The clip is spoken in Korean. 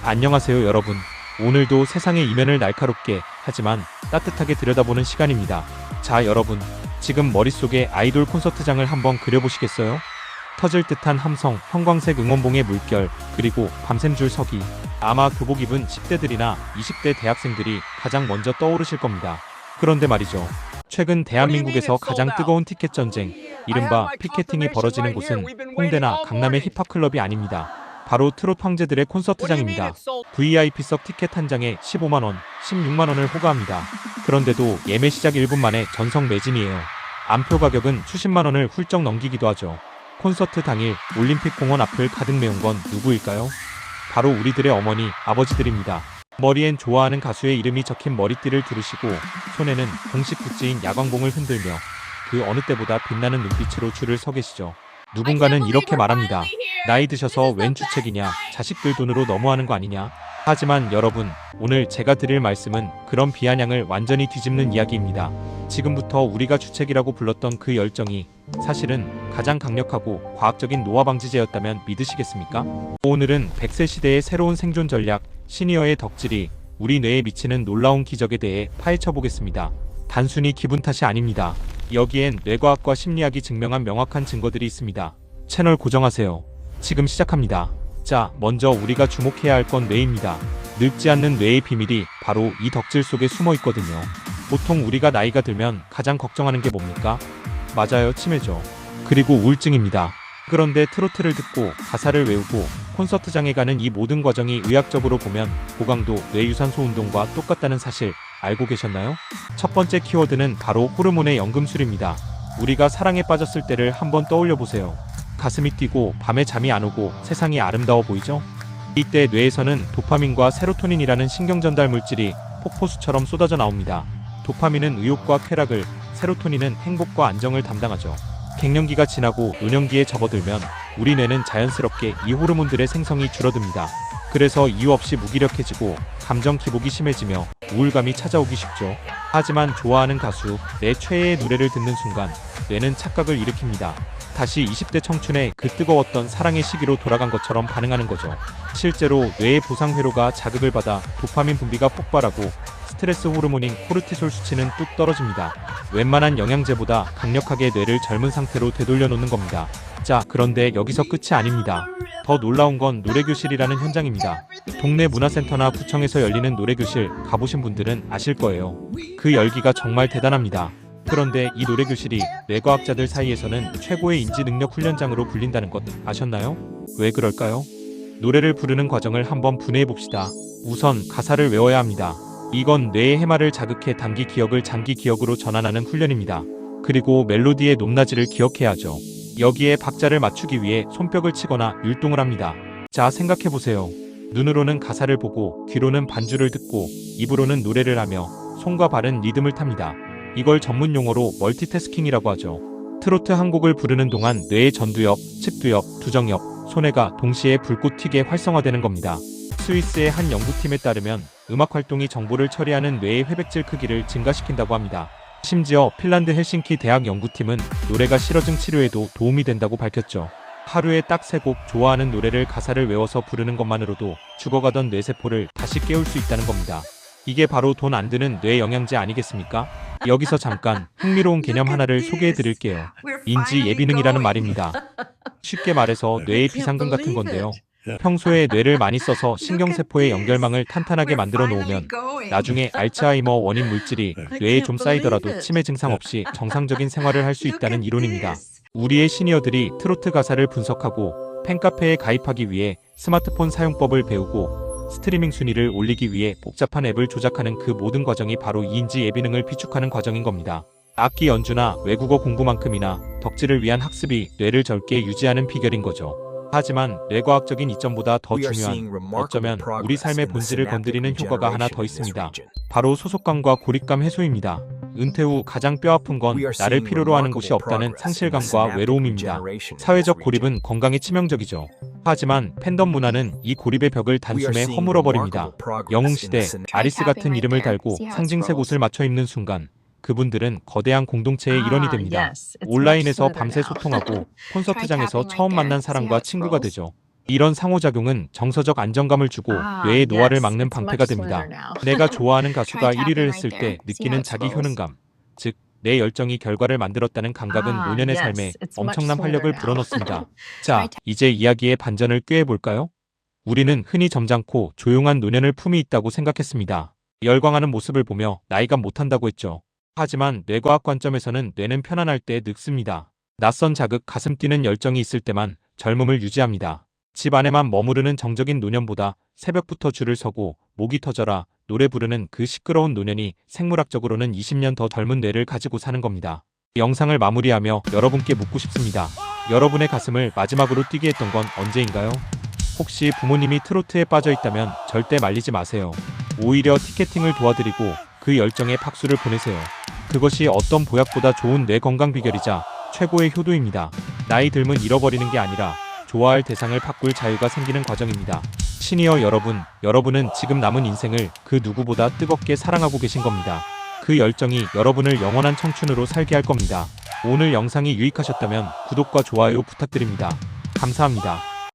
안녕하세요 여러분. 오늘도 세상의 이면을 날카롭게 하지만 따뜻하게 들여다보는 시간입니다. 자 여러분, 지금 머릿속에 아이돌 콘서트장을 한번 그려보시겠어요? 터질 듯한 함성, 형광색 응원봉의 물결, 그리고 밤샘 줄 서기. 아마 교복 입은 10대들이나 20대 대학생들이 가장 먼저 떠오르실 겁니다. 그런데 말이죠. 최근 대한민국에서 가장 뜨거운 티켓 전쟁, 이른바 피케팅이 벌어지는 곳은 홍대나 강남의 힙합 클럽이 아닙니다. 바로 트롯 황제들의 콘서트장입니다. VIP석 티켓 한 장에 15만원, 16만원을 호가합니다. 그런데도 예매 시작 1분 만에 전석 매진이에요. 안표 가격은 수십만원을 훌쩍 넘기기도 하죠. 콘서트 당일 올림픽공원 앞을 가득 메운 건 누구일까요? 바로 우리들의 어머니, 아버지들입니다. 머리엔 좋아하는 가수의 이름이 적힌 머리띠를 두르시고 손에는 공식 굿즈인 야광봉을 흔들며 그 어느 때보다 빛나는 눈빛으로 줄을 서 계시죠. 누군가는 이렇게 말합니다. 나이 드셔서 웬 주책이냐, 자식들 돈으로 너무하는 거 아니냐. 하지만 여러분, 오늘 제가 드릴 말씀은 그런 비아냥을 완전히 뒤집는 이야기입니다. 지금부터 우리가 주책이라고 불렀던 그 열정이 사실은 가장 강력하고 과학적인 노화 방지제였다면 믿으시겠습니까? 오늘은 100세 시대의 새로운 생존 전략, 시니어의 덕질이 우리 뇌에 미치는 놀라운 기적에 대해 파헤쳐 보겠습니다. 단순히 기분 탓이 아닙니다. 여기엔 뇌과학과 심리학이 증명한 명확한 증거들이 있습니다. 채널 고정하세요. 지금 시작합니다. 자, 먼저 우리가 주목해야 할 건 뇌입니다. 늙지 않는 뇌의 비밀이 바로 이 덕질 속에 숨어 있거든요. 보통 우리가 나이가 들면 가장 걱정하는 게 뭡니까? 맞아요, 치매죠. 그리고 우울증입니다. 그런데 트로트를 듣고 가사를 외우고 콘서트장에 가는 이 모든 과정이 의학적으로 보면 고강도 뇌유산소 운동과 똑같다는 사실 알고 계셨나요? 첫 번째 키워드는 바로 호르몬의 연금술입니다. 우리가 사랑에 빠졌을 때를 한번 떠올려 보세요. 가슴이 뛰고 밤에 잠이 안 오고 세상이 아름다워 보이죠? 이때 뇌에서는 도파민과 세로토닌이라는 신경전달 물질이 폭포수처럼 쏟아져 나옵니다. 도파민은 의욕과 쾌락을, 세로토닌은 행복과 안정을 담당하죠. 갱년기가 지나고 노년기에 접어들면 우리 뇌는 자연스럽게 이 호르몬들의 생성이 줄어듭니다. 그래서 이유 없이 무기력해지고 감정 기복이 심해지며 우울감이 찾아오기 쉽죠. 하지만 좋아하는 가수, 내 최애의 노래를 듣는 순간 뇌는 착각을 일으킵니다. 다시 20대 청춘의 그 뜨거웠던 사랑의 시기로 돌아간 것처럼 반응하는 거죠. 실제로 뇌의 보상 회로가 자극을 받아 도파민 분비가 폭발하고 스트레스 호르몬인 코르티솔 수치는 뚝 떨어집니다. 웬만한 영양제보다 강력하게 뇌를 젊은 상태로 되돌려 놓는 겁니다. 자, 그런데 여기서 끝이 아닙니다. 더 놀라운 건 노래교실이라는 현장입니다. 동네 문화센터나 구청에서 열리는 노래교실 가보신 분들은 아실 거예요. 그 열기가 정말 대단합니다. 그런데 이 노래교실이 뇌과학자들 사이에서는 최고의 인지능력 훈련장으로 불린다는 것 아셨나요? 왜 그럴까요? 노래를 부르는 과정을 한번 분해해 봅시다. 우선 가사를 외워야 합니다. 이건 뇌의 해마를 자극해 단기 기억을 장기 기억으로 전환하는 훈련입니다. 그리고 멜로디의 높낮이를 기억해야 하죠. 여기에 박자를 맞추기 위해 손뼉을 치거나 율동을 합니다. 자, 생각해보세요. 눈으로는 가사를 보고 귀로는 반주를 듣고 입으로는 노래를 하며 손과 발은 리듬을 탑니다. 이걸 전문 용어로 멀티태스킹이라고 하죠. 트로트 한 곡을 부르는 동안 뇌의 전두엽, 측두엽, 두정엽, 소뇌가 동시에 불꽃 튀게 활성화되는 겁니다. 스위스의 한 연구팀에 따르면 음악 활동이 정보를 처리하는 뇌의 회백질 크기를 증가시킨다고 합니다. 심지어 핀란드 헬싱키 대학 연구팀은 노래가 실어증 치료에도 도움이 된다고 밝혔죠. 하루에 딱 3곡 좋아하는 노래를 가사를 외워서 부르는 것만으로도 죽어가던 뇌세포를 다시 깨울 수 있다는 겁니다. 이게 바로 돈 안 드는 뇌 영양제 아니겠습니까? 여기서 잠깐 흥미로운 개념 하나를 소개해 드릴게요. 인지 예비능이라는 말입니다. 쉽게 말해서 뇌의 비상금 같은 건데요. 평소에 뇌를 많이 써서 신경세포의 연결망을 탄탄하게 만들어 놓으면 나중에 알츠하이머 원인 물질이 뇌에 좀 쌓이더라도 치매 증상 없이 정상적인 생활을 할 수 있다는 이론입니다. 우리의 시니어들이 트로트 가사를 분석하고 팬카페에 가입하기 위해 스마트폰 사용법을 배우고 스트리밍 순위를 올리기 위해 복잡한 앱을 조작하는 그 모든 과정이 바로 인지 예비능을 비축하는 과정인 겁니다. 악기 연주나 외국어 공부만큼이나 덕질을 위한 학습이 뇌를 젊게 유지하는 비결인 거죠. 하지만 뇌과학적인 이점보다 더 중요한, 어쩌면 우리 삶의 본질을 건드리는 효과가 하나 더 있습니다. 바로 소속감과 고립감 해소입니다. 은퇴 후 가장 뼈아픈 건 나를 필요로 하는 곳이 없다는 상실감과 외로움입니다. 사회적 고립은 건강에 치명적이죠. 하지만 팬덤 문화는 이 고립의 벽을 단숨에 허물어버립니다. 영웅시대, 아리스 같은 이름을 달고 상징색 옷을 맞춰 입는 순간 그분들은 거대한 공동체의 일원이 됩니다. 온라인에서 밤새 소통하고 콘서트장에서 처음 만난 사람과 친구가 되죠. 이런 상호작용은 정서적 안정감을 주고 뇌의 노화를 막는 방패가 됩니다. 내가 좋아하는 가수가 1위를 했을 때 느끼는 자기 효능감, 즉 내 열정이 결과를 만들었다는 감각은 노년의 삶에 엄청난 활력을 불어넣습니다. 자, 이제 이야기의 반전을 꾀해볼까요? 우리는 흔히 점잖고 조용한 노년을 품이 있다고 생각했습니다. 열광하는 모습을 보며 나이가 못한다고 했죠. 하지만 뇌과학 관점에서는 뇌는 편안할 때 늙습니다. 낯선 자극, 가슴 뛰는 열정이 있을 때만 젊음을 유지합니다. 집 안에만 머무르는 정적인 노년보다 새벽부터 줄을 서고 목이 터져라 노래 부르는 그 시끄러운 노년이 생물학적으로는 20년 더 젊은 뇌를 가지고 사는 겁니다. 영상을 마무리하며 여러분께 묻고 싶습니다. 여러분의 가슴을 마지막으로 뛰게 했던 건 언제인가요? 혹시 부모님이 트로트에 빠져 있다면 절대 말리지 마세요. 오히려 티켓팅을 도와드리고 그 열정에 박수를 보내세요. 그것이 어떤 보약보다 좋은 뇌 건강 비결이자 최고의 효도입니다. 나이 들면 잃어버리는 게 아니라 좋아할 대상을 바꿀 자유가 생기는 과정입니다. 시니어 여러분, 여러분은 지금 남은 인생을 그 누구보다 뜨겁게 사랑하고 계신 겁니다. 그 열정이 여러분을 영원한 청춘으로 살게 할 겁니다. 오늘 영상이 유익하셨다면 구독과 좋아요 부탁드립니다. 감사합니다.